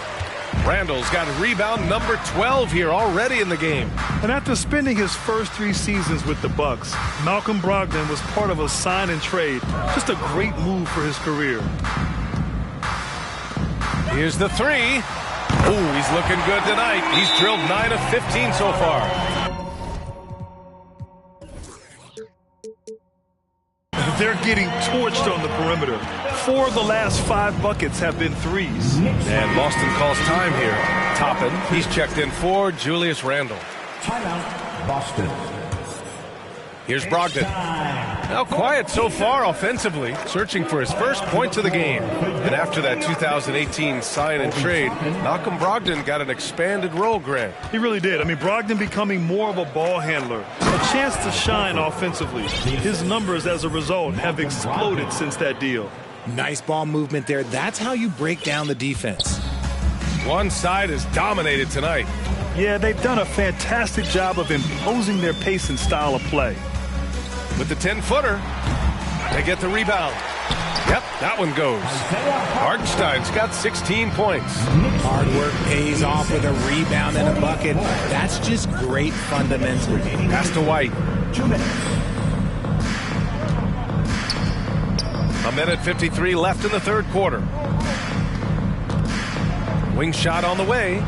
Randall's got rebound number 12 here already in the game. And after spending his first 3 seasons with the Bucks, Malcolm Brogdon was part of a sign and trade. Just a great move for his career. Here's the 3. Oh, he's looking good tonight. He's drilled 9 of 15 so far. They're getting torched on the perimeter. 4 of the last 5 buckets have been threes. And Boston calls time here. Toppin, he's checked in for Julius Randle. Timeout, Boston. Here's Brogdon. Now quiet so far offensively, searching for his first points of the game. And after that 2018 sign and trade, Malcolm Brogdon got an expanded role, Grant. He really did. I mean, Brogdon becoming more of a ball handler, a chance to shine offensively. His numbers as a result have exploded since that deal. Nice ball movement there. That's how you break down the defense. One side is dominated tonight. Yeah, they've done a fantastic job of imposing their pace and style of play. With the 10-footer, they get the rebound. Yep, that one goes. Hartenstein's got 16 points. Hard work pays off with a rebound and a bucket. That's just great fundamentals. Pass to White. 2 minutes. A minute 53 left in the third quarter. Wing shot on the way.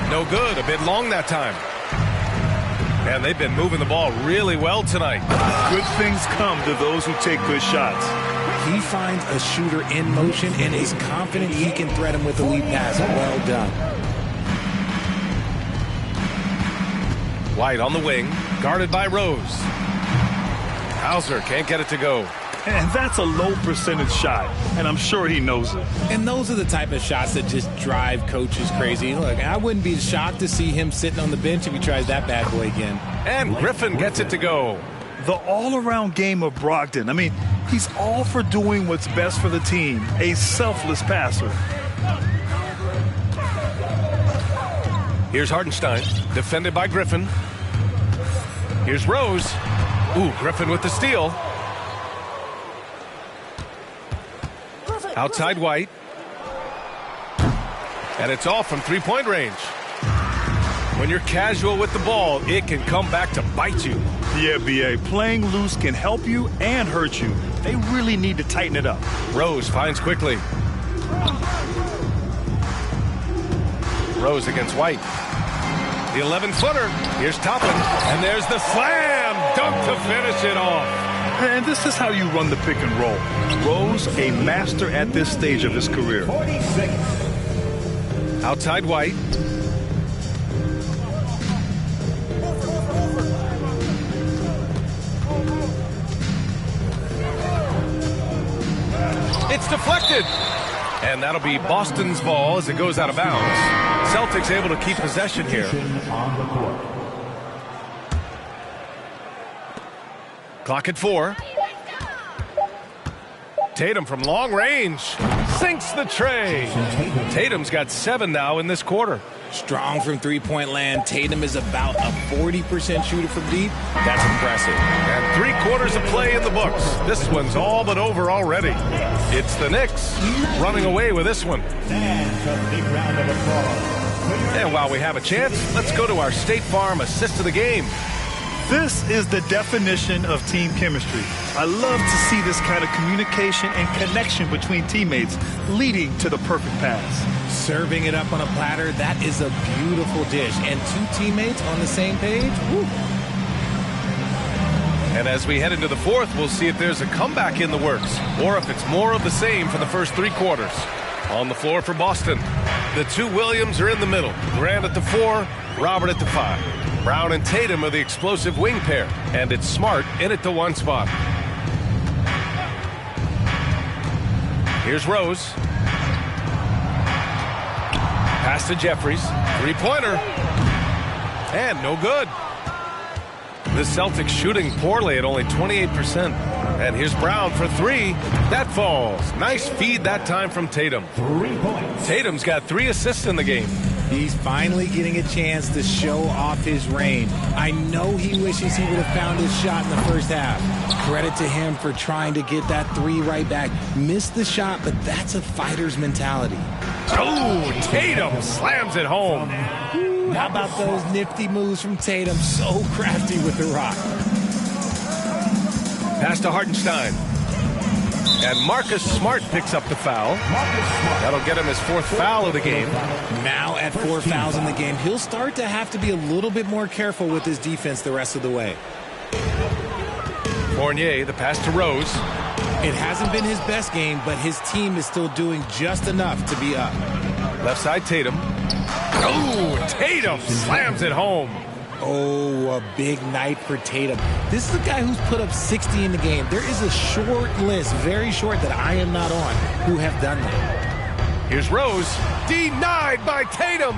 No good. A bit long that time. And they've been moving the ball really well tonight. Good things come to those who take good shots. He finds a shooter in motion and is confident he can thread him with a lead pass. Well done. White on the wing, guarded by Rose. Hauser can't get it to go. And that's a low percentage shot, and I'm sure he knows it. And those are the type of shots that just drive coaches crazy. Look, I wouldn't be shocked to see him sitting on the bench if he tries that bad boy again. And Griffin gets it to go. The all-around game of Brogdon. I mean, he's all for doing what's best for the team. A selfless passer. Here's Hartenstein, defended by Griffin. Here's Rose. Ooh, Griffin with the steal. Outside White. And it's off from three-point range. When you're casual with the ball, it can come back to bite you. Yeah, B.A., playing loose can help you and hurt you. They really need to tighten it up. Rose finds quickly. Rose against White. The 11-footer. Here's Toppin. And there's the slam dunk to finish it off. And this is how you run the pick and roll. Rose, a master at this stage of his career. 46. Outside White. It's deflected. And that'll be Boston's ball as it goes out of bounds. Celtics able to keep possession here. On the court. Clock at 4. Tatum from long range sinks the tray. Tatum's got 7 now in this quarter. Strong from three-point land. Tatum is about a 40% shooter from deep. That's impressive. And 3/4 of play in the books. This one's all but over already. It's the Knicks running away with this one. And a big round of applause. And while we have a chance, let's go to our State Farm assist of the game. This is the definition of team chemistry. I love to see this kind of communication and connection between teammates leading to the perfect pass. Serving it up on a platter, that is a beautiful dish. And two teammates on the same page, woo. And as we head into the fourth, we'll see if there's a comeback in the works or if it's more of the same for the first 3 quarters. On the floor for Boston, the two Williams are in the middle. Grant at the 4, Robert at the 5. Brown and Tatum are the explosive wing pair, and it's Smart in at the 1 spot. Here's Rose. Pass to Jeffries. 3-pointer. And no good. The Celtics shooting poorly at only 28%. And here's Brown for 3. That falls. Nice feed that time from Tatum. 3 points. Tatum's got 3 assists in the game. He's finally getting a chance to show off his range. I know he wishes he would have found his shot in the first half. Credit to him for trying to get that 3 right back. Missed the shot, but that's a fighter's mentality. Oh, Tatum slams it home. How about those nifty moves from Tatum? So crafty with the rock. Pass to Hartenstein. And Marcus Smart picks up the foul. That'll get him his 4th foul of the game. Now at 4 fouls in the game, he'll start to have to be a little bit more careful with his defense the rest of the way. Fournier, the pass to Rose. It hasn't been his best game, but his team is still doing just enough to be up. Left side, Tatum. Oh, Tatum slams it home. Oh, a big night for Tatum. This is a guy who's put up 60 in the game. There is a short list, very short, that I am not on, who have done that. Here's Rose. Denied by Tatum.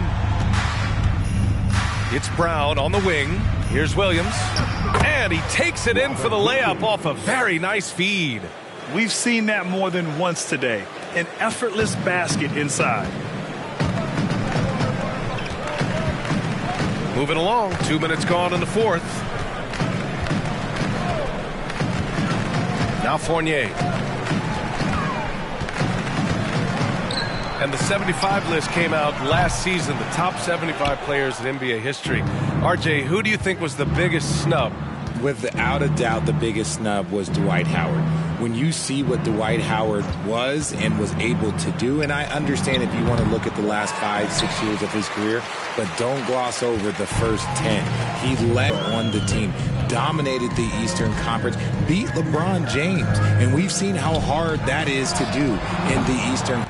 It's Brown on the wing. Here's Williams. And he takes it in for the layup off a very nice feed. We've seen that more than once today. An effortless basket inside. Moving along, 2 minutes gone in the 4th. Now Fournier. And the 75 list came out last season, the top 75 players in NBA history. RJ, who do you think was the biggest snub? Without a doubt, the biggest snub was Dwight Howard. When you see what Dwight Howard was and was able to do, and I understand if you want to look at the last 5-6 years of his career, but don't gloss over the first 10. He led on the team, dominated the Eastern Conference, beat LeBron James, and we've seen how hard that is to do in the Eastern.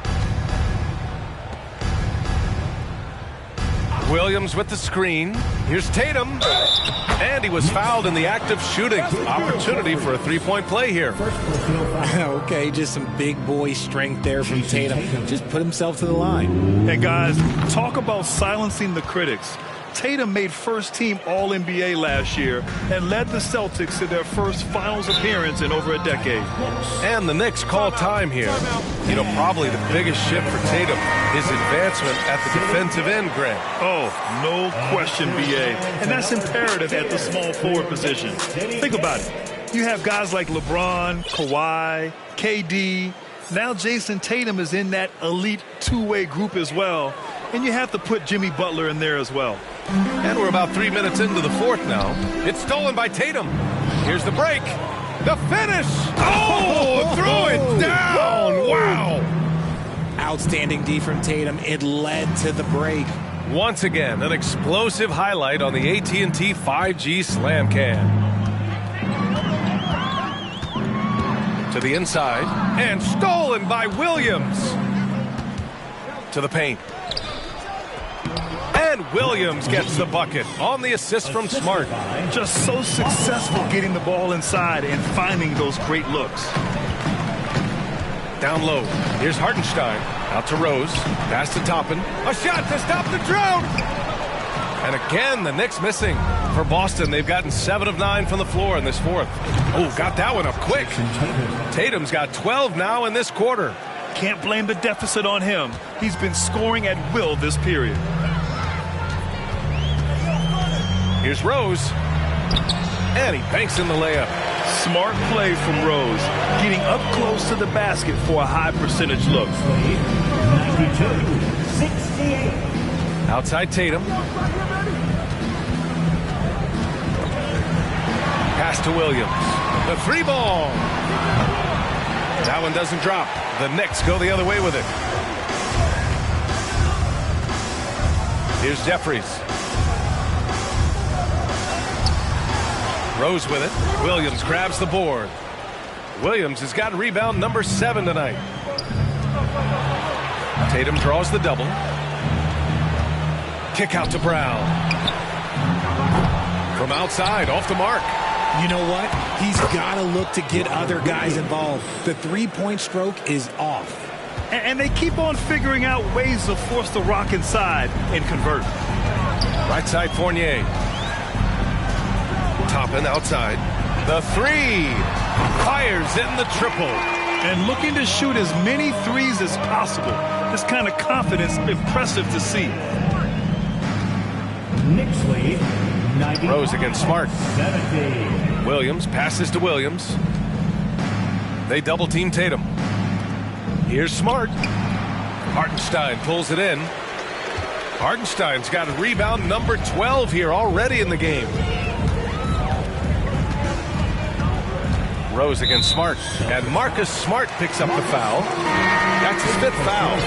Williams with the screen. Here's Tatum. And he was fouled in the act of shooting. Opportunity for a 3-point play here. Okay, just some big boy strength there from Tatum. Just put himself to the line. Hey, guys, talk about silencing the critics. Tatum made first-team All-NBA last year and led the Celtics to their first finals appearance in over a decade. And the Knicks call time here. You know, probably the biggest shift for Tatum is advancement at the defensive end, Grant. Oh, no question, BA. And that's imperative at the small forward position. Think about it. You have guys like LeBron, Kawhi, KD. Now Jason Tatum is in that elite two-way group as well. And you have to put Jimmy Butler in there as well. And we're about 3 minutes into the fourth now. It's stolen by Tatum. Here's the break. The finish. Oh, threw it down. Wow. Outstanding D from Tatum. It led to the break. Once again, an explosive highlight on the AT&T 5G Slam Cam. To the inside. And stolen by Williams. To the paint. And Williams gets the bucket on the assist from Smart. Just so successful getting the ball inside and finding those great looks. Down low. Here's Hartenstein. Out to Rose. Pass to Toppin. A shot to stop the drought. And again, the Knicks missing. For Boston, they've gotten 7 of 9 from the floor in this fourth. Oh, got that one up quick. Tatum's got 12 now in this quarter. Can't blame the deficit on him. He's been scoring at will this period. Here's Rose. And he banks in the layup. Smart play from Rose. Getting up close to the basket for a high percentage look. 92-68. Outside Tatum. Pass to Williams. The three ball. That one doesn't drop. The Knicks go the other way with it. Here's Jeffries. Rose with it. Williams grabs the board. Williams has got rebound number 7 tonight. Tatum draws the double. Kick out to Brown. From outside, off the mark. You know what? He's got to look to get other guys involved. The three-point stroke is off. And they keep on figuring out ways to force the rock inside and convert. Right side, Fournier. Toppin outside. The three. Fires in the triple. And looking to shoot as many threes as possible. This kind of confidence, impressive to see. Knicks lead. Rose against Smart. 70. Williams passes to Williams. They double team Tatum. Here's Smart. Hartenstein pulls it in. Hartenstein's got a rebound number 12 here already in the game. Rose against Smart. And Marcus Smart picks up the foul. That's his 5th foul.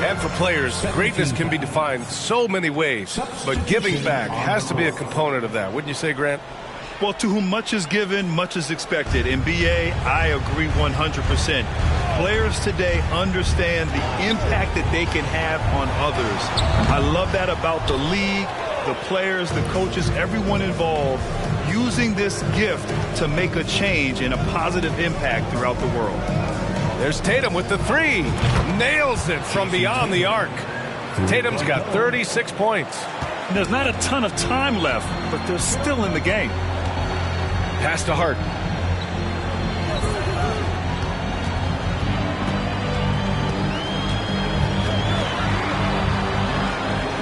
And for players, greatness can be defined so many ways. But giving back has to be a component of that. Wouldn't you say, Grant? Well, to whom much is given, much is expected. In BA, I agree 100%. Players today understand the impact that they can have on others. I love that about the league, the players, the coaches, everyone involved, using this gift to make a change and a positive impact throughout the world. There's Tatum with the three. Nails it from beyond the arc. Tatum's got 36 points. And there's not a ton of time left, but they're still in the game. Pass to Hart.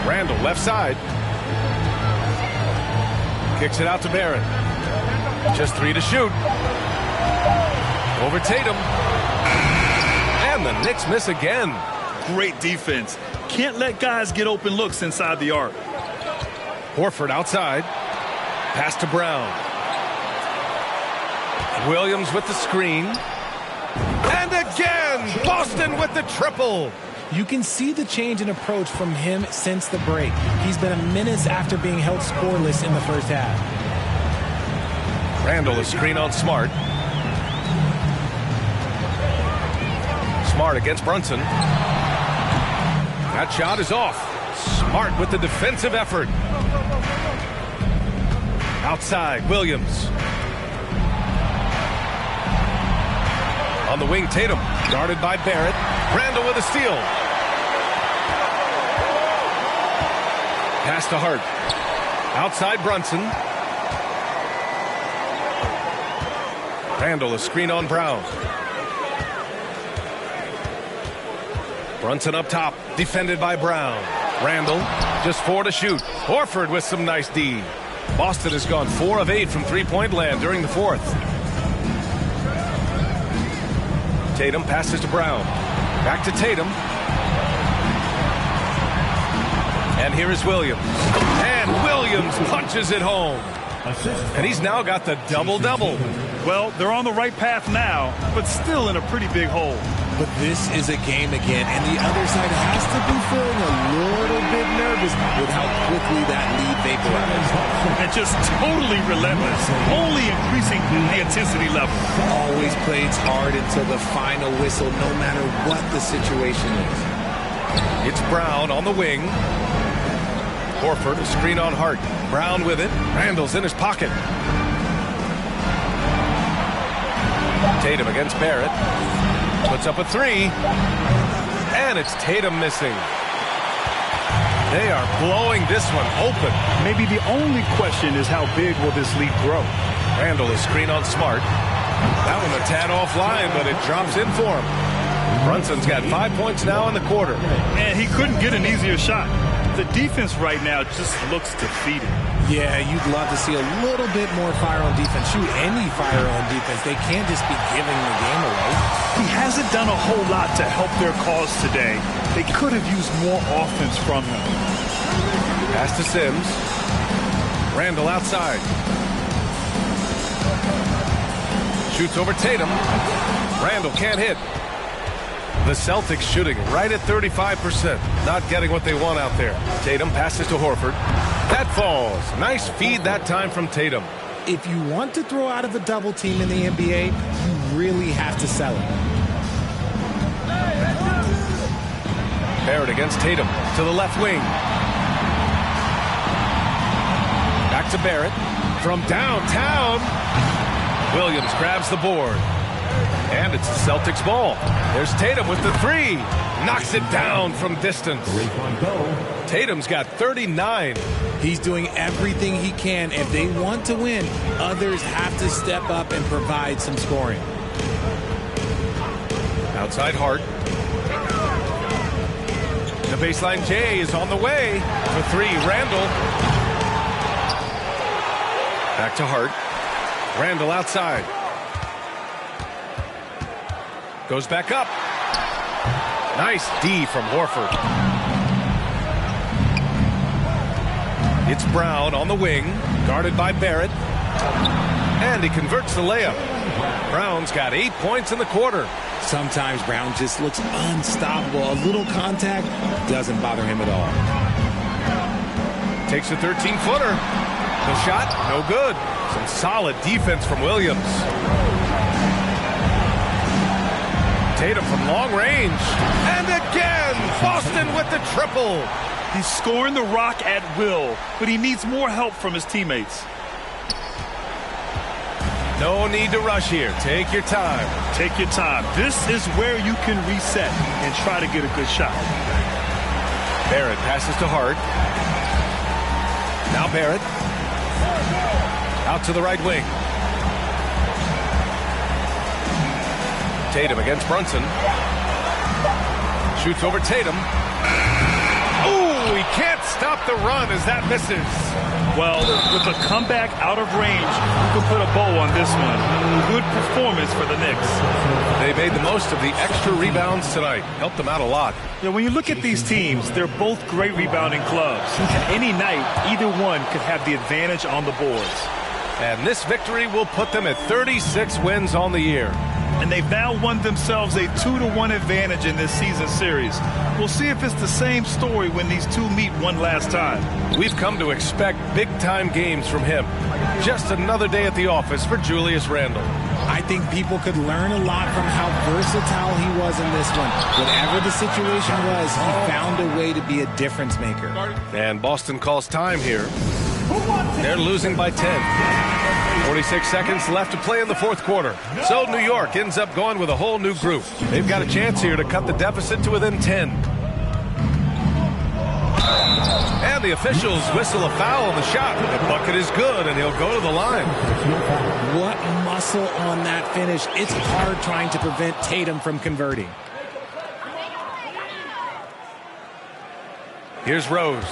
Randall, left side. Kicks it out to Barrett. Just 3 to shoot. Over Tatum. And the Knicks miss again. Great defense. Can't let guys get open looks inside the arc. Horford outside. Pass to Brown. Williams with the screen. And again, Boston with the triple. You can see the change in approach from him since the break. He's been a menace after being held scoreless in the first half. Randall, a screen on Smart. Smart against Brunson. That shot is off. Smart with the defensive effort. Outside, Williams. On the wing, Tatum. Guarded by Barrett. Randall with a steal. Pass to Hart. Outside Brunson. Randall, a screen on Brown. Brunson up top, defended by Brown. Randall, just 4 to shoot. Horford with some nice D. Boston has gone 4 of 8 from three-point land during the fourth. Tatum passes to Brown. Back to Tatum. And here is Williams. And Williams punches it home. And he's now got the double-double. Well, they're on the right path now, but still in a pretty big hole. But this is a game again, and the other side has to be feeling a little bit nervous with how quickly that lead vaporized. And just totally relentless, only increasing the intensity level. Always plays hard until the final whistle, no matter what the situation is. It's Brown on the wing. Horford, a screen on Hart. Brown with it. Randall's in his pocket. Tatum against Barrett. Puts up a 3. And it's Tatum missing. They are blowing this one open. Maybe the only question is how big will this lead grow? Randall, a screen on Smart. That one a tad offline, but it drops in for him. Brunson's got 5 points now in the quarter. And he couldn't get an easier shot. The defense right now just looks defeated. Yeah, you'd love to see a little bit more fire on defense. Shoot, any fire on defense. They can't just be giving the game away. He hasn't done a whole lot to help their cause today. They could have used more offense from him. Pass to Sims. Randall outside. Shoots over Tatum. Randall can't hit. The Celtics shooting right at 35%. Not getting what they want out there. Tatum passes to Horford. That falls. Nice feed that time from Tatum. If you want to throw out of a double team in the NBA, you really have to sell it. Barrett against Tatum to the left wing. Back to Barrett. From downtown. Williams grabs the board. And it's the Celtics ball. There's Tatum with the 3. Knocks it down from distance. Tatum's got 39. He's doing everything he can. If they want to win, others have to step up and provide some scoring. Outside Hart. The baseline J is on the way. For 3, Randall. Back to Hart. Randall outside. Goes back up. Nice D from Horford. It's Brown on the wing, guarded by Barrett. And he converts the layup. Brown's got 8 points in the quarter. Sometimes Brown just looks unstoppable. A little contact doesn't bother him at all. Takes a 13-footer. The shot, no good. Some solid defense from Williams. Tatum from long range. And again, Boston with the triple. He's scoring the rock at will, but he needs more help from his teammates. No need to rush here. Take your time. Take your time. This is where you can reset and try to get a good shot. Barrett passes to Hart. Now Barrett. Out to the right wing. Tatum against Brunson. Shoots over Tatum. Ooh, he can't stop the run as that misses. Well, with a comeback out of range, you can put a bow on this one. Good performance for the Knicks. They made the most of the extra rebounds tonight. Helped them out a lot. Yeah, when you look at these teams, they're both great rebounding clubs. And any night, either one could have the advantage on the boards. And this victory will put them at 36 wins on the year. And they've now won themselves a 2-1 advantage in this season series. We'll see if it's the same story when these two meet one last time. We've come to expect big-time games from him. Just another day at the office for Julius Randle. I think people could learn a lot from how versatile he was in this one. Whatever the situation was, he found a way to be a difference maker. And Boston calls time here. They're losing by 10. 46 seconds left to play in the fourth quarter. So New York ends up going with a whole new group. They've got a chance here to cut the deficit to within 10. And And the officials whistle a foul on the shot. The bucket is good, and he'll go to the line. What muscle on that finish. It's hard trying to prevent Tatum from converting. Here's Rose.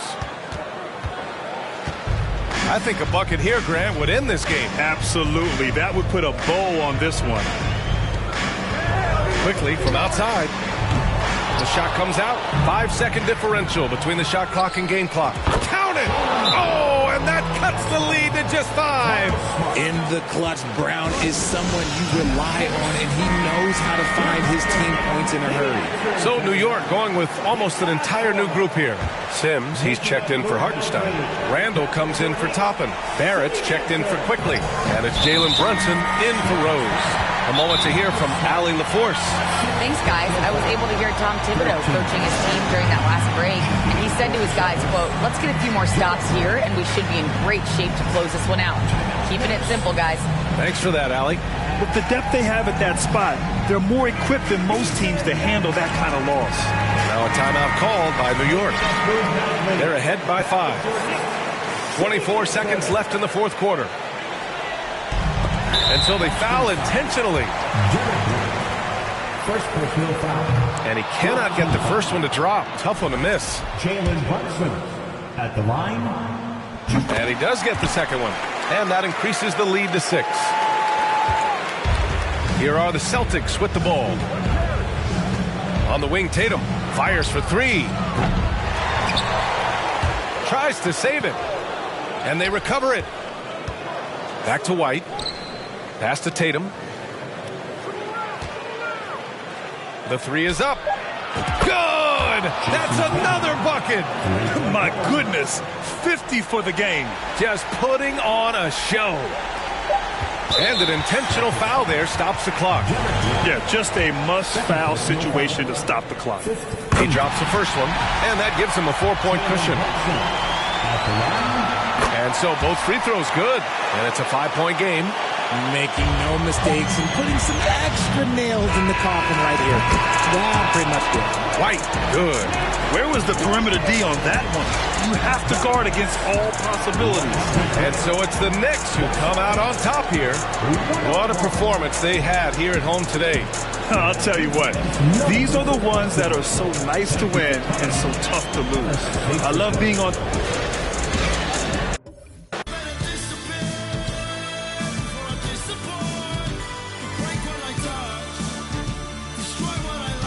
I think a bucket here, Grant, would end this game. Absolutely. That would put a bow on this one. Quickly from outside. The shot comes out. 5-second differential between the shot clock and game clock. Count it! Oh, and that cuts the lead to just 5. In the clutch, Brown is someone you rely on, and he knows how to find his team points in a hurry. So New York going with almost an entire new group here. Sims, he's checked in for Hartenstein. Randall comes in for Toppin. Barrett's checked in for Quickly. And it's Jalen Brunson in for Rose. A moment to hear from Allie LaForce. Thanks, guys. I was able to hear Tom Thibodeau coaching his team during that last break, and he said to his guys, quote, let's get a few more stops here, and we should be in great shape to close this one out. Keeping it simple, guys. Thanks for that, Allie. With the depth they have at that spot, they're more equipped than most teams to handle that kind of loss. Now a timeout called by New York. They're ahead by 5. 24 seconds left in the fourth quarter. And so they foul intentionally. First personal foul. And he cannot get the first one to drop. Tough one to miss. Jalen Brunson at the line. And he does get the second one. And that increases the lead to 6. Here are the Celtics with the ball. On the wing, Tatum fires for 3. Tries to save it. And they recover it. Back to White. Pass to Tatum. The 3 is up. Good! That's another bucket! My goodness, 50 for the game. Just putting on a show. And an intentional foul there stops the clock. Yeah, just a must-foul situation to stop the clock. He drops the first one, and that gives him a 4-point cushion. And so both free throws good, and it's a 5-point game. Making no mistakes and putting some extra nails in the coffin right here. Wow, pretty much good. White, good. Where was the perimeter D on that one? You have to guard against all possibilities. And so it's the Knicks who come out on top here. What a performance they had here at home today. I'll tell you what, these are the ones that are so nice to win and so tough to lose. I love being on